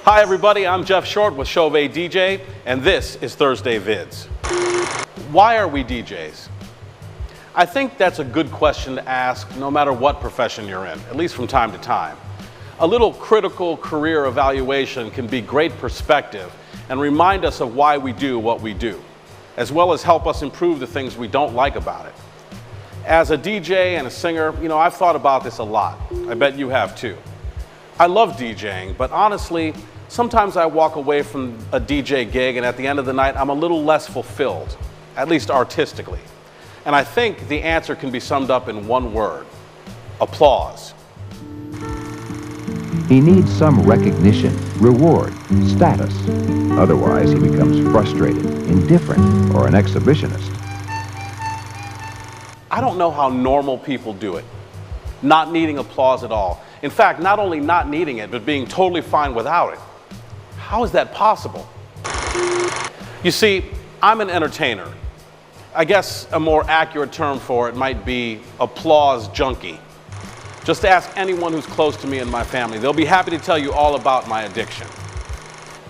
Hi everybody, I'm Geoff Short with CHAUVET DJ, and this is Thursday Vids. Why are we DJs? I think that's a good question to ask no matter what profession you're in, at least from time to time. A little critical career evaluation can be great perspective and remind us of why we do what we do, as well as help us improve the things we don't like about it. As a DJ and a singer, I've thought about this a lot. I bet you have too. I love DJing, but honestly, sometimes I walk away from a DJ gig and at the end of the night, I'm a little less fulfilled, at least artistically. And I think the answer can be summed up in one word: applause. He needs some recognition, reward, status. Otherwise, he becomes frustrated, indifferent, or an exhibitionist. I don't know how normal people do it, not needing applause at all. In fact, not only not needing it, but being totally fine without it. How is that possible? You see, I'm an entertainer. I guess a more accurate term for it might be applause junkie. Just ask anyone who's close to me and my family. They'll be happy to tell you all about my addiction.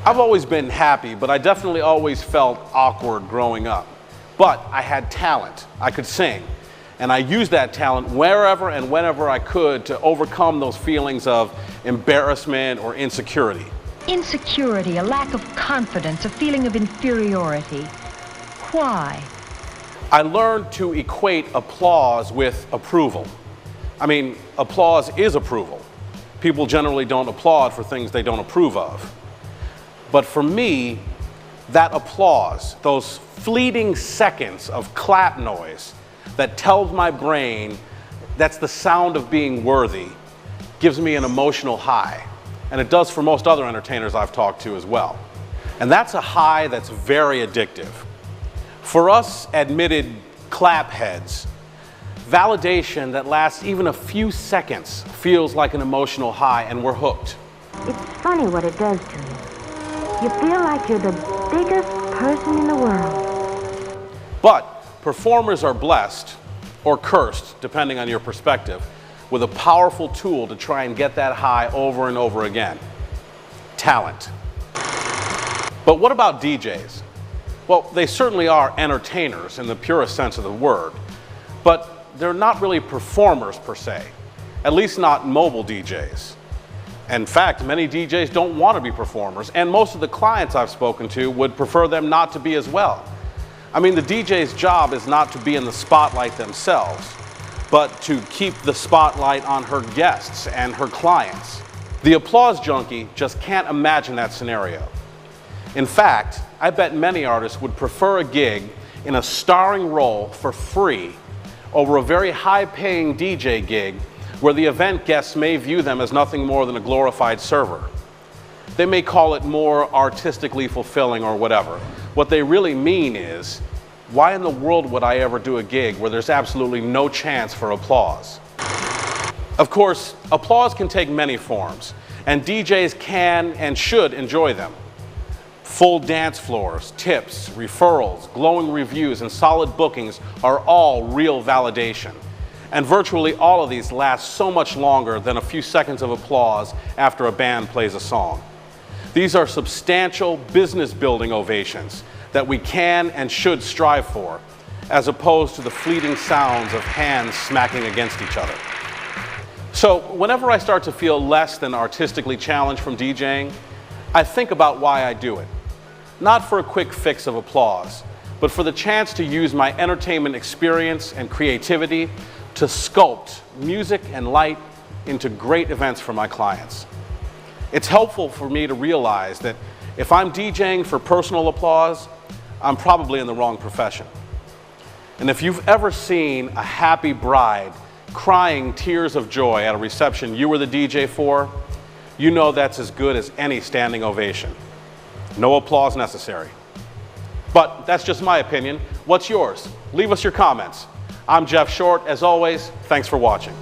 I've always been happy, but I definitely always felt awkward growing up. But I had talent. I could sing. And I used that talent wherever and whenever I could to overcome those feelings of embarrassment or insecurity. Insecurity, a lack of confidence, a feeling of inferiority. Why? I learned to equate applause with approval. I mean, applause is approval. People generally don't applaud for things they don't approve of. But for me, that applause, those fleeting seconds of clap noise that tells my brain that's the sound of being worthy, gives me an emotional high. And it does for most other entertainers I've talked to as well. And that's a high that's very addictive. For us admitted clap heads, validation that lasts even a few seconds feels like an emotional high, and we're hooked. It's funny what it does to you. You feel like you're the biggest person in the world. But performers are blessed, or cursed, depending on your perspective, with a powerful tool to try and get that high over and over again: talent. But what about DJs? Well, they certainly are entertainers in the purest sense of the word, but they're not really performers per se, at least not mobile DJs. In fact, many DJs don't want to be performers, and most of the clients I've spoken to would prefer them not to be as well. I mean, the DJ's job is not to be in the spotlight themselves, but to keep the spotlight on her guests and her clients. The applause junkie just can't imagine that scenario. In fact, I bet many artists would prefer a gig in a starring role for free over a very high-paying DJ gig where the event guests may view them as nothing more than a glorified server. They may call it more artistically fulfilling or whatever. What they really mean is, why in the world would I ever do a gig where there's absolutely no chance for applause? Of course, applause can take many forms, and DJs can and should enjoy them. Full dance floors, tips, referrals, glowing reviews, and solid bookings are all real validation. And virtually all of these last so much longer than a few seconds of applause after a band plays a song. These are substantial business-building ovations that we can and should strive for, as opposed to the fleeting sounds of hands smacking against each other. So whenever I start to feel less than artistically challenged from DJing, I think about why I do it. Not for a quick fix of applause, but for the chance to use my entertainment experience and creativity to sculpt music and light into great events for my clients. It's helpful for me to realize that if I'm DJing for personal applause, I'm probably in the wrong profession. And if you've ever seen a happy bride crying tears of joy at a reception you were the DJ for, you know that's as good as any standing ovation. No applause necessary. But that's just my opinion. What's yours? Leave us your comments. I'm Geoff Short. As always, thanks for watching.